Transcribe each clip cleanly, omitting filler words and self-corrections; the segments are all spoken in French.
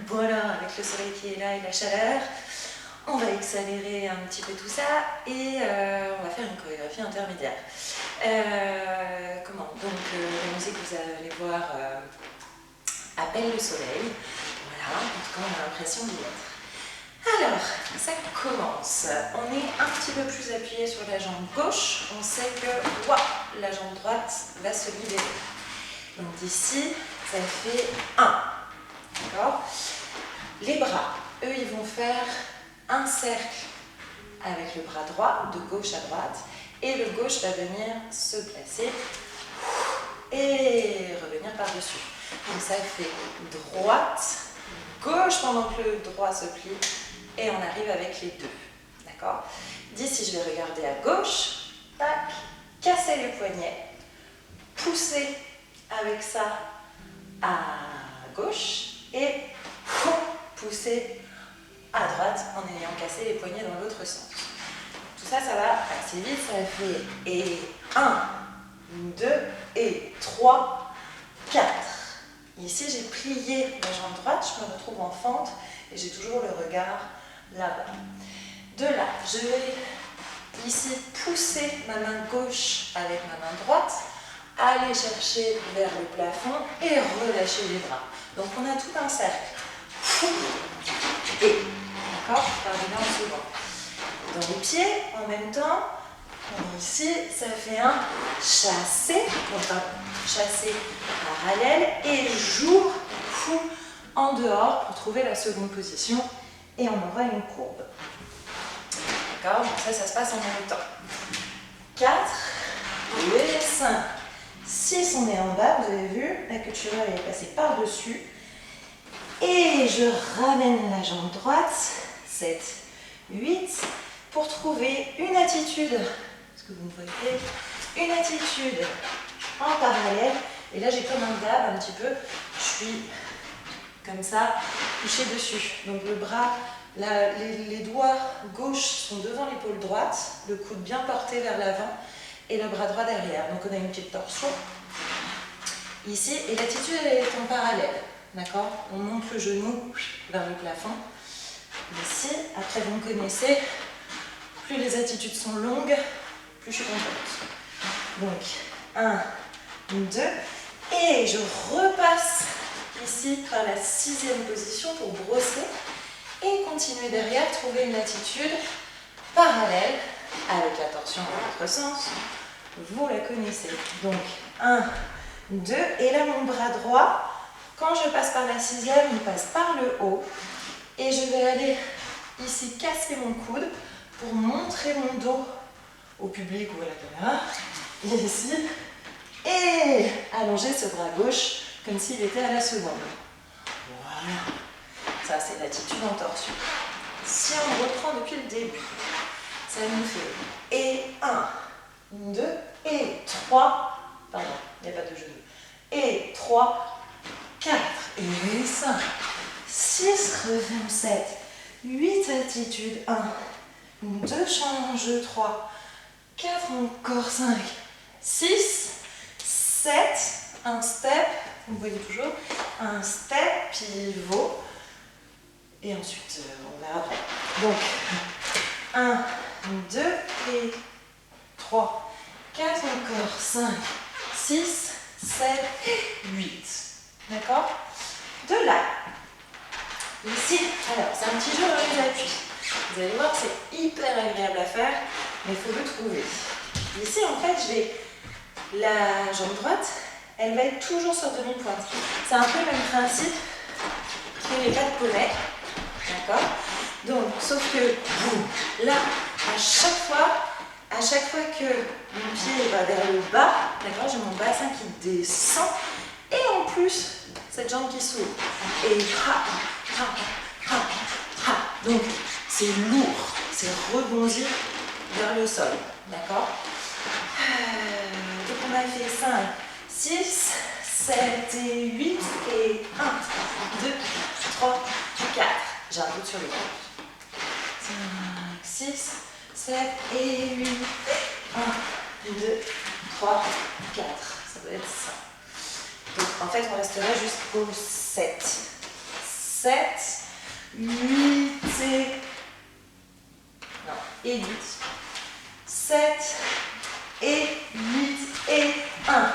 Voilà, avec le soleil qui est là et la chaleur, on va accélérer un petit peu tout ça et on va faire une chorégraphie intermédiaire. La musique, vous allez voir, appelle le soleil. Voilà, en tout cas, on a l'impression d'y être. Alors, ça commence. On est un petit peu plus appuyé sur la jambe gauche. On sait que la jambe droite va se libérer. Donc d'ici, ça fait 1. D'accord? Les bras, eux, ils vont faire un cercle avec le bras droit, de gauche à droite, et le gauche va venir se placer et revenir par-dessus. Donc ça fait droite, gauche pendant que le droit se plie, et on arrive avec les deux. D'accord? D'ici, je vais regarder à gauche, tac, casser les poignets, pousser avec ça à gauche, et pousser à droite en ayant cassé les poignets dans l'autre sens. Tout ça, ça va assez vite, ça fait et 1, 2 et 3, 4. Ici, j'ai plié la jambe droite, je me retrouve en fente et j'ai toujours le regard là-bas. De là, je vais ici pousser ma main gauche avec ma main droite, aller chercher vers le plafond et relâcher les bras. Donc on a tout un cercle. Et, d'accord, terminé en second. Dans les pieds, en même temps, on est ici, ça fait un chassé, donc un chassé parallèle, et jour fou en dehors pour trouver la seconde position, et on aura une courbe. D'accord, donc ça se passe en même temps. 4, et 5, 6, on est en bas, vous avez vu, la culturelle est passée par-dessus. Et je ramène la jambe droite, 7, 8, pour trouver une attitude, est-ce que vous me voyez, une attitude en parallèle. Et là, j'ai comme un dab un petit peu, je suis comme ça, couché dessus. Donc le bras, les doigts gauches sont devant l'épaule droite, le coude bien porté vers l'avant et le bras droit derrière. Donc on a une petite torsion ici et l'attitude elle est en parallèle. D'accord? On monte le genou vers le plafond. Ici, après vous me connaissez, plus les attitudes sont longues, plus je suis contente. Donc, 1, 2, et je repasse ici par la 6e position pour brosser et continuer derrière, trouver une attitude parallèle avec la torsion dans l'autre sens. Vous la connaissez. Donc, 1, 2, et là mon bras droit, quand je passe par la 6e, il passe par le haut et je vais aller ici casser mon coude pour montrer mon dos au public ou à la caméra, ici, et allonger ce bras gauche comme s'il était à la seconde. Voilà, ça c'est l'attitude en torsion. Si on reprend depuis le début, ça nous fait et 1, 2, et 3, pardon, il n'y a pas de genou, et 3, 4, et 5, 6, reviens 7, 8, attitude, 1, 2, change, 3, 4, encore 5, 6, 7, un step, vous voyez toujours, un step, pivot, et ensuite on verra après. Donc, 1, 2, et 3, 4, encore 5, 6, 7, 8. D'accord? De là, ici, alors c'est un petit jeu dans les appuis. Vous allez voir que c'est hyper agréable à faire, mais il faut le trouver. Ici, en fait, je vais, la jambe droite, elle va être toujours sur demi-pointe. C'est un peu le même principe que les pas de poney. D'accord? Donc, sauf que là, à chaque fois que mon pied va vers le bas, d'accord, j'ai mon bassin qui descend et en plus cette jambe qui s'ouvre. Et donc c'est lourd, c'est rebondir vers le sol. D'accord? Donc on a fait 5, 6, 7 et 8 et 1, 2, 3, 4. J'ai un doute sur les comptes. 5, 6, 7 et 8. 1, 2, 3, 4. Ça doit être ça. Donc en fait on restera jusqu'au 7. 7, 8 et 8. 7 et 8 et 1,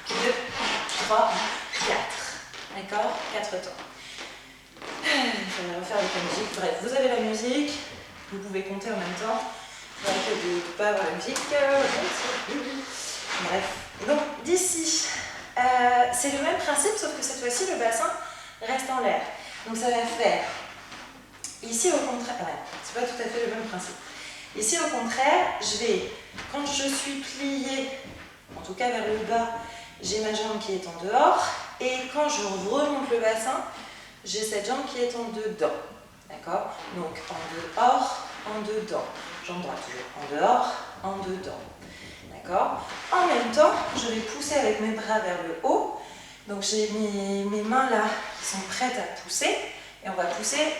2, 3, 4. D'accord? 4 temps. Je vais refaire avec la musique. Bref, vous avez la musique, vous pouvez compter en même temps. C'est vrai que de ne pas avoir la musique. Bref. Donc, d'ici, c'est le même principe, sauf que cette fois-ci, le bassin reste en l'air. Donc, ça va faire, ici au contraire, ouais, c'est pas tout à fait le même principe. Ici, au contraire, je vais, quand je suis pliée, en tout cas vers le bas, j'ai ma jambe qui est en dehors. Et quand je remonte le bassin, j'ai cette jambe qui est en dedans. D'accord? Donc, en dehors, en dedans. Jambe droite, toujours en dehors, en dedans. D'accord? En même temps, je vais pousser avec mes bras vers le haut. Donc, j'ai mes mains là qui sont prêtes à pousser. Et on va pousser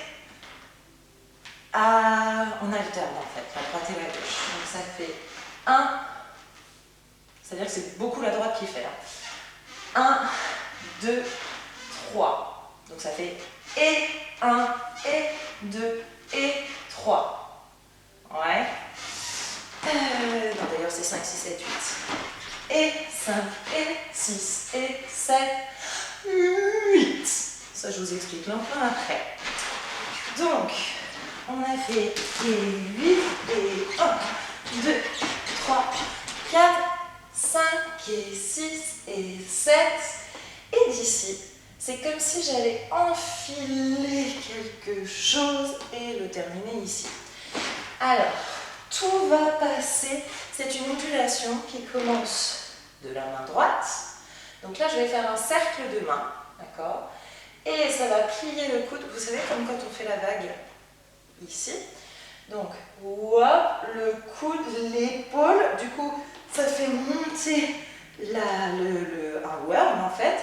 en alterne en fait, la droite et la gauche. Donc ça fait 1, c'est-à-dire que c'est beaucoup la droite qui fait là. 1, 2, 3. Donc ça fait et 1, et 2, et 3. Ouais. Non, d'ailleurs c'est 5, 6, 7, 8. Et 5, et 6, et 7, 8. Ça je vous explique l'emprunt après. Donc, on a fait et 8 et 1, 2, 3, 4, 5 et 6 et 7. Et d'ici, c'est comme si j'allais enfiler quelque chose et le terminer ici. Alors, tout va passer. C'est une ondulation qui commence de la main droite. Donc là, je vais faire un cercle de main, d'accord? Et ça va plier le coude. Vous savez, comme quand on fait la vague ici. Donc, hop, le coude, l'épaule. Du coup, ça fait monter un whirl en fait.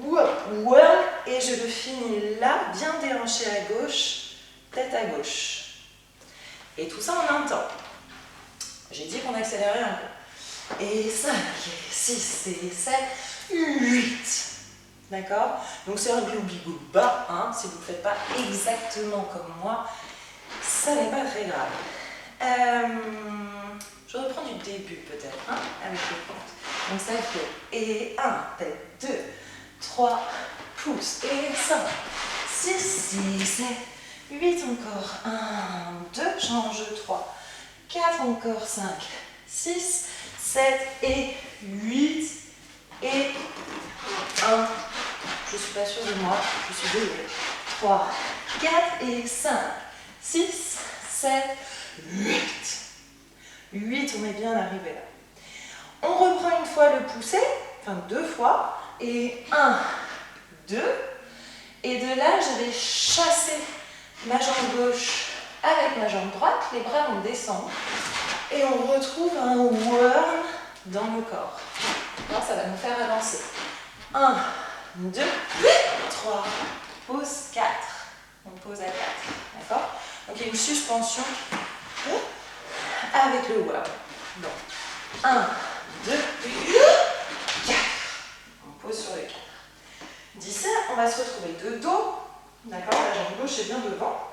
Whirl, et je le finis là, bien déhanché à gauche, tête à gauche. Et tout ça en un temps. J'ai dit qu'on accélérait un peu. Et 5, et 6, et 7, 8. D'accord? Donc c'est un gloubi-glouba, hein, si vous ne le faites pas exactement comme moi, ça n'est pas très grave. Je reprends du début peut-être, hein, avec le compte. Donc ça fait et 1, peut-être 2, 3, pouce, et 5, 6, 6, 7, 8 encore, 1, 2, change 3, 4 encore, 5, 6, 7 et 8 et 1. Je ne suis pas sûre de moi, je suis désolée. 3, 4 et 5, 6, 7, 8. 8, on est bien arrivé là. On reprend une fois le poussé, enfin 2 fois, et 1, 2. Et de là, je vais chasser ma jambe gauche avec ma jambe droite, les bras vont descendre, et on retrouve un whirl dans le corps. Alors, ça va nous faire avancer. 1, 2, 3, pause 4. On pose à 4. D'accord? Donc il y a une suspension avec le whirl. Donc 1, 2, 4. On pose sur le 4. D'ici, on va se retrouver de dos. D'accord? La jambe gauche est bien devant.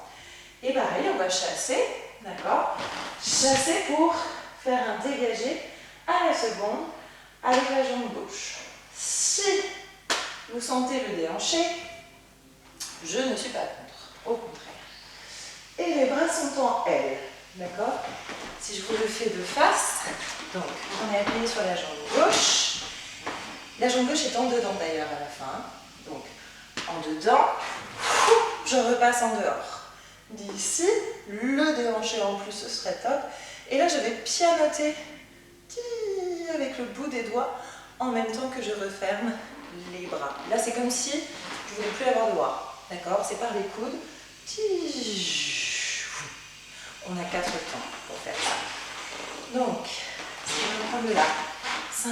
Et pareil, on va chasser. D'accord? Chasser pour faire un dégagé à la seconde avec la jambe gauche. Si vous sentez le déhanché, je ne suis pas contre, au contraire. Et les bras sont en L, d'accord? Si je vous le fais de face, donc on est appuyé sur la jambe gauche. La jambe gauche est en dedans d'ailleurs à la fin. Donc en dedans, je repasse en dehors. D'ici, le déhanché en plus, ce serait top. Et là, je vais pianoter avec le bout des doigts en même temps que je referme les bras. Là, c'est comme si je ne voulais plus avoir de doigts. D'accord? C'est par les coudes. On a 4 temps pour faire ça. Donc, si on prend de là. 5,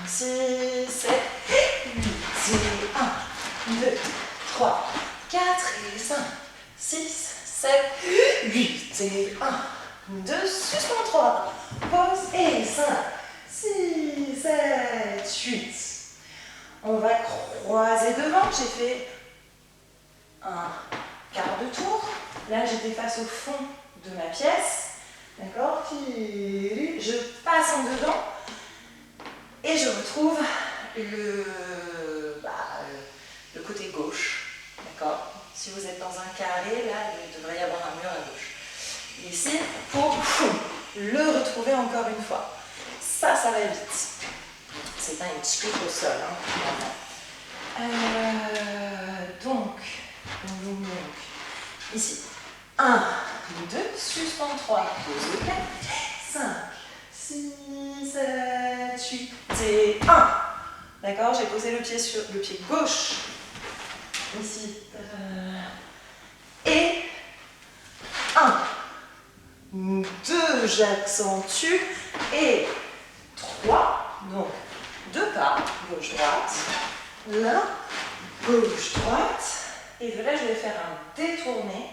6, 7, 8, et 1, 2, 3, 4 et 5, 6, 7, 8 et 1, 2, suspend 3, pause et 5, 6, 7, 8. On va croiser devant, j'ai fait un quart de tour. Là, j'étais face au fond de ma pièce. D'accord? Je passe en dedans et je retrouve le côté gauche. D'accord? Si vous êtes dans un carré, là, il devrait y avoir un mur à gauche. Ici, pour le retrouver encore une fois. Ça va vite. C'est un hitch kick au sol. Donc, ici, 1, 2, suspend 3, pose 4, 5, 6, 7, 8 et 1. D'accord? J'ai posé le pied sur le pied gauche. Ici. Et 1, 2, j'accentue. Et 3, donc 2 pas, gauche-droite. Là, gauche-droite. Et de là, je vais faire un détourné,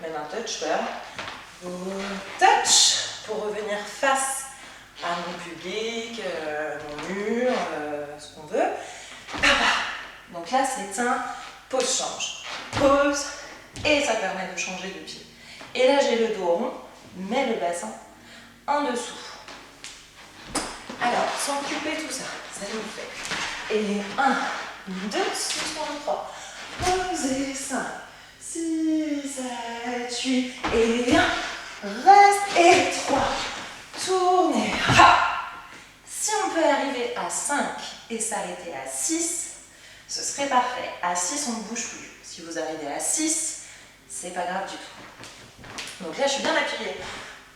même un touch turn. Touch pour revenir face à mon public, mon mur, ce qu'on veut. Donc là, c'est un pause change. Pause, et ça permet de changer de pied. Et là, j'ai le dos rond, mais le bassin en dessous. Alors, sans occuper tout ça, ça nous fait. Et 1, 2, suspend 3. Posez 5, 6, 7, 8 et 1. Reste et 3. Tournez. Si on peut arriver à 5 et s'arrêter à 6, ce serait parfait. À 6, on ne bouge plus. Si vous arrivez à 6, c'est pas grave du tout. Donc là, je suis bien appuyée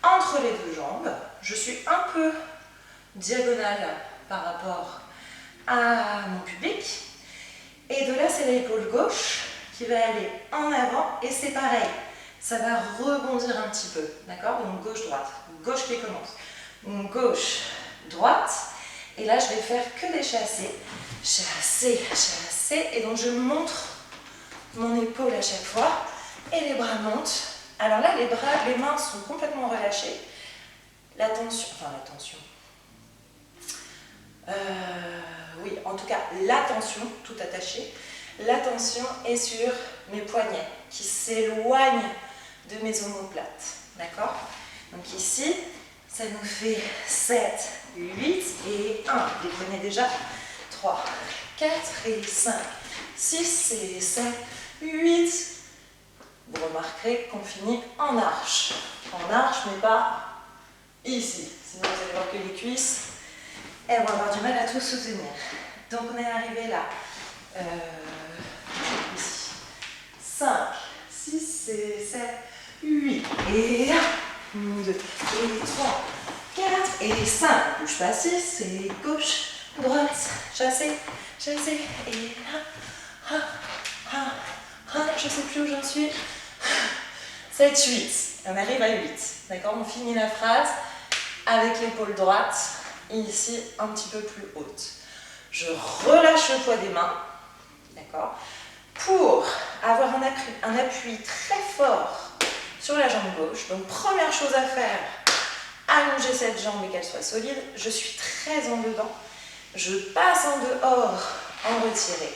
entre les deux jambes. Je suis un peu diagonale par rapport à mon public. Et de là, c'est l'épaule gauche qui va aller en avant. Et c'est pareil, ça va rebondir un petit peu. D'accord? Donc gauche-droite. Gauche qui commence. Donc gauche-droite. Et là, je vais faire que des chassés. Chassés, chassés. Et donc, je montre mon épaule à chaque fois. Et les bras montent. Alors là, les mains sont complètement relâchées. La tension, oui, en tout cas, la tension, tout attaché, la tension est sur mes poignets qui s'éloignent de mes omoplates. D'accord? Donc ici, ça nous fait 7, 8 et 1. Vous les prenez déjà. 3, 4 et 5, 6 et 7, 8. Vous remarquerez qu'on finit en arche. En arche, mais pas ici. Sinon, vous allez voir que les cuisses, elles vont avoir du mal à tout soutenir. Donc, on est arrivé là. Ici. 5, 6 et 7, 8. Et 1, 2, et 3, 4 et 5. Bouge pas 6. Et gauche, droite, chassé, chassé. Et 1, 1, 1. Je ne sais plus où j'en suis. 7, 8. On arrive à 8. D'accord? On finit la phrase avec l'épaule droite. Et ici, un petit peu plus haute. Je relâche le poids des mains. D'accord? Pour avoir un appui très fort sur la jambe gauche. Donc, première chose à faire, allonger cette jambe et qu'elle soit solide. Je suis très en dedans. Je passe en dehors, en retiré.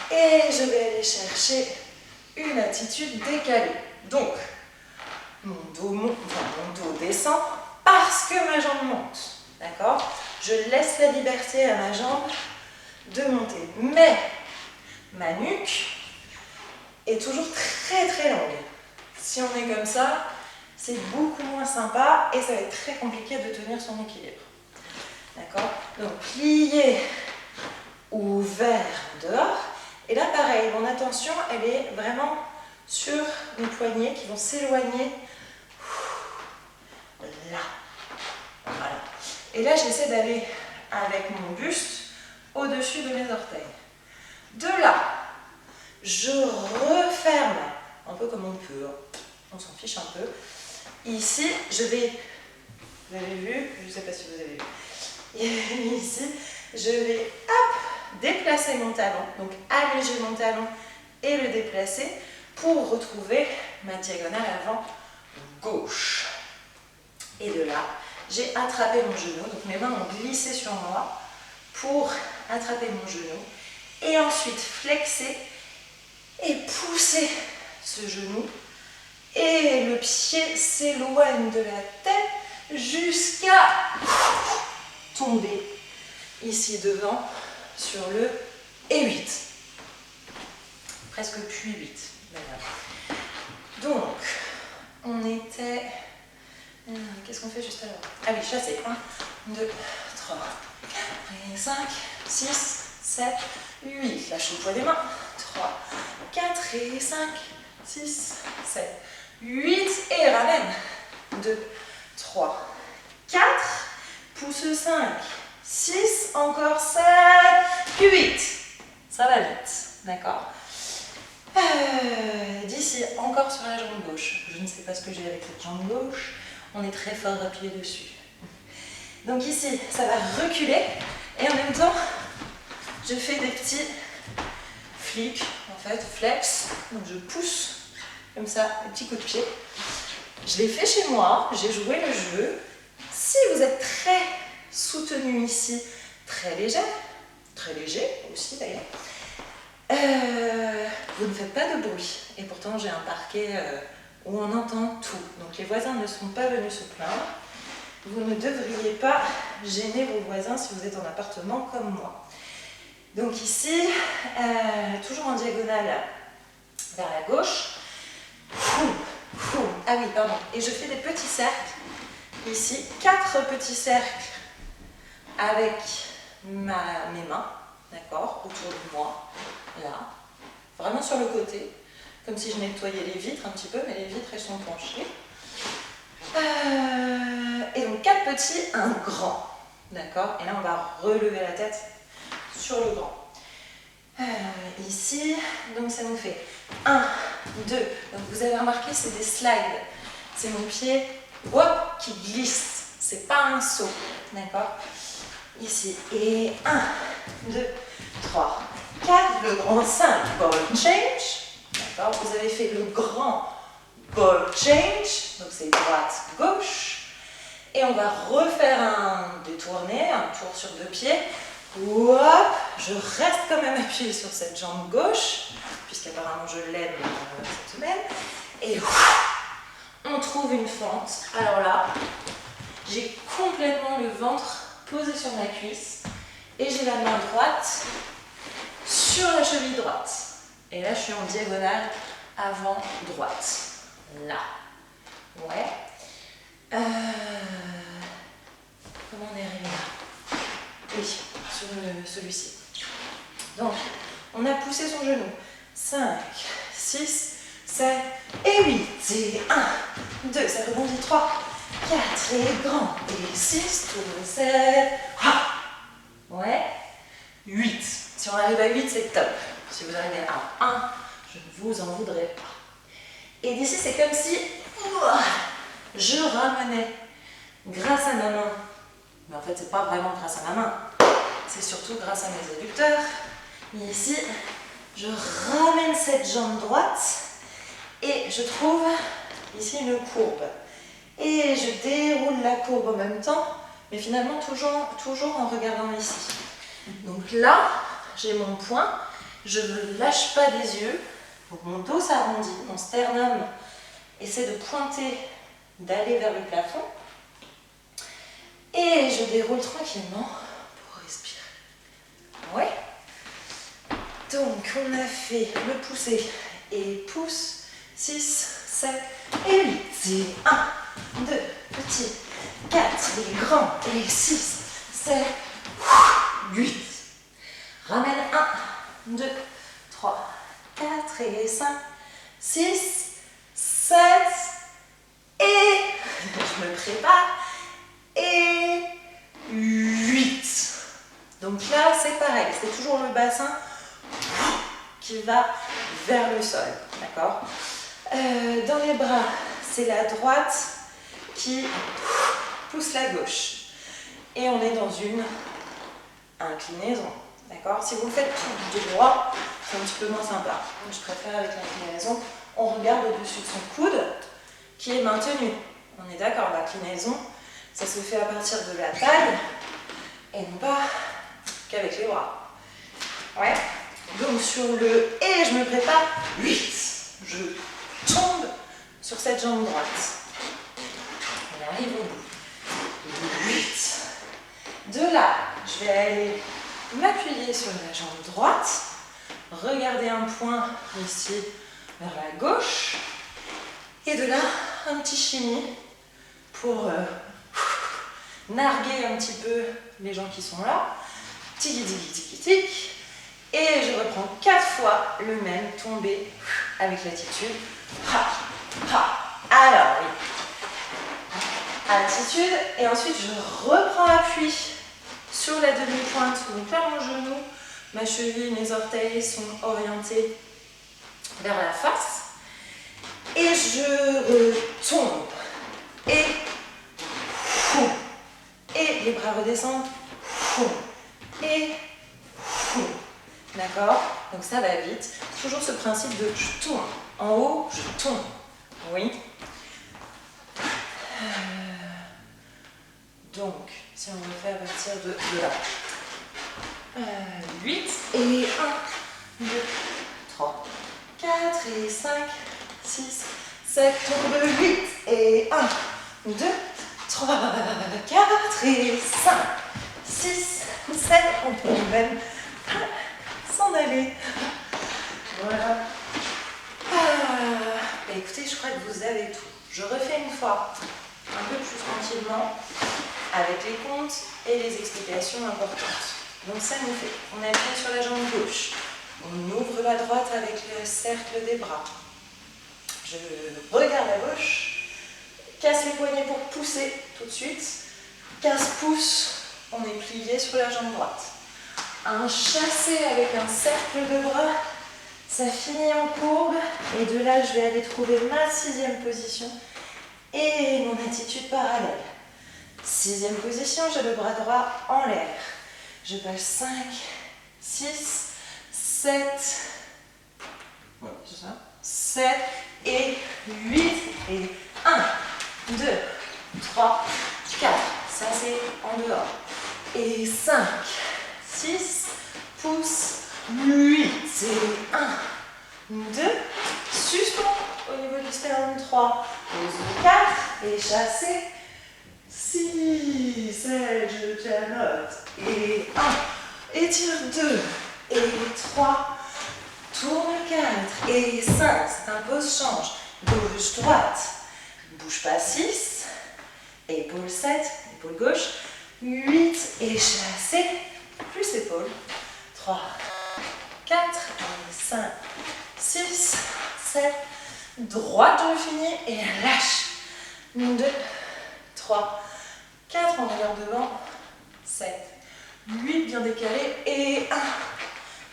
Et je vais aller chercher une attitude décalée. Donc, mon dos descend parce que ma jambe monte. D'accord? Je laisse la liberté à ma jambe de monter. Mais ma nuque est toujours très très longue. Si on est comme ça, c'est beaucoup moins sympa et ça va être très compliqué de tenir son équilibre. D'accord? Donc, plié, ouvert, dehors. Et là, pareil, mon attention, elle est vraiment sur mes poignets qui vont s'éloigner. Là. Voilà. Et là, j'essaie d'aller avec mon buste au-dessus de mes orteils. De là, je referme, un peu comme on peut, on s'en fiche un peu. Ici, je vais, vous avez vu, je ne sais pas si vous avez vu, ici, je vais, hop, déplacer mon talon, donc alléger mon talon et le déplacer pour retrouver ma diagonale avant gauche. Et de là, j'ai attrapé mon genou, donc mes mains ont glissé sur moi pour attraper mon genou et ensuite flexer Et poussez ce genou. Et le pied s'éloigne de la tête jusqu'à tomber ici devant sur le E8. Presque puis 8. Donc, on était... Qu'est-ce qu'on fait juste alors? Ah oui, chasser. 1, 2, 3, 4 et 5, 6, 7, 8. Lâche le poids des mains. 3, 4 et 5, 6, 7, 8. Et ramène. 2, 3, 4. Pousse 5, 6, encore 7, 8. Ça va vite, d'accord? D'ici, encore sur la jambe gauche. Je ne sais pas ce que j'ai avec cette jambe gauche. On est très fort appuyé dessus. Donc ici, ça va reculer. Et en même temps, je fais des petits flics, en fait, flex. Donc je pousse, comme ça, des petits coups de pied. Je l'ai fait chez moi, j'ai joué le jeu. Si vous êtes très soutenu ici, très léger aussi d'ailleurs, vous ne faites pas de bruit. Et pourtant, j'ai un parquet où on entend tout. Donc les voisins ne sont pas venus se plaindre. Vous ne devriez pas gêner vos voisins si vous êtes en appartement comme moi. Donc ici, toujours en diagonale vers la gauche. Ah oui, pardon. Et je fais des petits cercles. Ici, 4 petits cercles avec mes mains, d'accord, autour de moi, là. Vraiment sur le côté, comme si je nettoyais les vitres un petit peu, mais les vitres, elles sont penchées. Et donc 4 petits, un grand, d'accord. Et là, on va relever la tête sur le grand. Ici, donc ça nous fait 1, 2. Donc vous avez remarqué, c'est des slides. C'est mon pied hop, qui glisse. C'est pas un saut, d'accord. Ici, et 1, 2, 3, 4, le grand 5, ball change, d'accord. Vous avez fait le grand ball change, donc c'est droite, gauche, et on va refaire un détourné, un tour sur 2 pieds. Hop, je reste quand même appuyée sur cette jambe gauche, puisqu'apparemment je l'aide cette semaine, et on trouve une fente. Alors là, j'ai complètement le ventre posé sur ma cuisse, et j'ai la main droite sur la cheville droite. Et là, je suis en diagonale avant-droite. Là. Ouais. Comment on est arrivé là? Oui, sur celui-ci. Donc, on a poussé son genou. 5, 6, 7 et 8. Et 1, 2, ça rebondit. 3, 4 et grand. Et 6, tourne 7. Ouais. 8. Si on arrive à 8, c'est top. Si vous arrivez à 1, je ne vous en voudrais pas. Et d'ici, c'est comme si je ramenais grâce à ma main. Mais en fait, c'est pas vraiment grâce à ma main. C'est surtout grâce à mes adducteurs. Mais ici, je ramène cette jambe droite et je trouve ici une courbe. Et je déroule la courbe en même temps, mais finalement toujours en regardant ici. Donc là, j'ai mon poing, je ne lâche pas des yeux, donc mon dos s'arrondit, mon sternum essaie de pointer, d'aller vers le plafond, et je déroule tranquillement pour respirer. Ouais. Donc on a fait le pousser et pousse, 6, 7 et 8, et 1, 2, petit, 4, et grand, et 6, 7, 8. Ramène 1, 2, 3, 4 et 5, 6, 7 et je me prépare et 8. Donc là c'est pareil, c'est toujours le bassin qui va vers le sol, d'accord. Dans les bras, c'est la droite qui pousse la gauche et on est dans une inclinaison. D'accord. Si vous le faites tout droit, c'est un petit peu moins sympa. Donc, je préfère avec l'inclinaison, on regarde au-dessus de son coude qui est maintenu. On est d'accord, l'inclinaison, ça se fait à partir de la taille et non pas qu'avec les bras. Ouais. Donc sur le et, je me prépare. 8. Je tombe sur cette jambe droite. On arrive au bout. 8. De là, je vais aller m'appuyer sur la jambe droite. Regarder un point ici vers la gauche. Et de là, un petit chimie pour narguer un petit peu les gens qui sont là. Tiki tiki tiki tiki. Et je reprends 4 fois le même tombé avec l'attitude. Ha, ha. Alors oui. Attitude. Et ensuite je reprends appui sur la demi-pointe. Donc là mon genou, ma cheville, mes orteils sont orientés vers la face. Et je retombe. Et les bras redescendent. Et d'accord? Donc ça va vite. Toujours ce principe de je tourne. En haut, je tombe. Oui. Donc, si on refait à partir de là. 8 et 1, 2, 3, 4 et 5, 6, 7, tombe 8 et 1, 2, 3, 4 et 5, 6, 7, on peut même s'en aller. Voilà. Écoutez, je crois que vous avez tout. Je refais une fois, un peu plus tranquillement, avec les comptes et les explications importantes. Donc ça nous fait, on appuie sur la jambe gauche, on ouvre la droite avec le cercle des bras. Je regarde à gauche, casse les poignets pour pousser tout de suite, 15 pouces, on est plié sur la jambe droite. Un chassé avec un cercle de bras, ça finit en courbe, et de là je vais aller trouver ma 6e position et mon attitude parallèle. 6e position, j'ai le bras droit en l'air. Je passe 5, 6, 7, ouais, c'est ça, 7 et 8 et 1, 2, 3, 4, ça c'est en dehors, et 5, 6, pouces, 8 et 1, 2, suspend au niveau du sternum, 3, pose 4 et chassez, 6, 7, je pianote, et 1, étire 2, et 3, tourne 4, et 5, c'est un pause change, gauche, droite, bouge pas 6, épaule 7, épaule gauche, 8, et chassez, plus épaule, 3, 4, et 5, 6, 7, droite, on finit, et lâche, 2, 3, 4, on regarde devant, 7, 8, bien décalé, et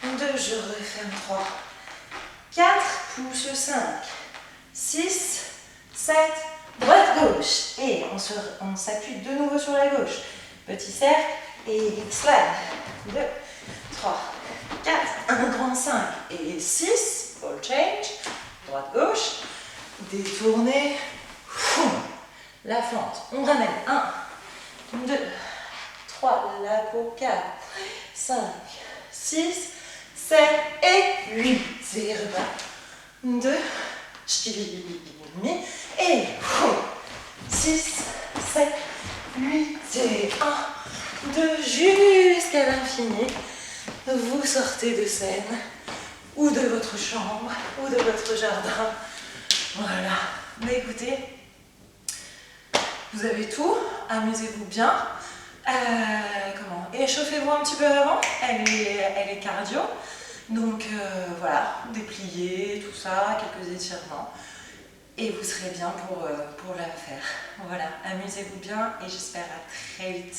1, 2, je referme 3, 4, pouce 5, 6, 7, droite, gauche, et on s'appuie de nouveau sur la gauche, petit cercle, et slide, 2, 3, 4, un grand 5, et 6, ball change, droite, gauche, détourner, la fente, on ramène, 1, 2, 3, la peau 4, 5, 6, 7 et 8, et repas, 2, et 6, 7, 8 et 1, 2, jusqu'à l'infini, vous sortez de scène, ou de votre chambre, ou de votre jardin, voilà, mais écoutez, vous avez tout, amusez-vous bien. Échauffez-vous un petit peu avant, elle est cardio. Donc voilà, dépliez, tout ça, quelques étirements. Et vous serez bien pour la faire. Voilà, amusez-vous bien et j'espère à très vite.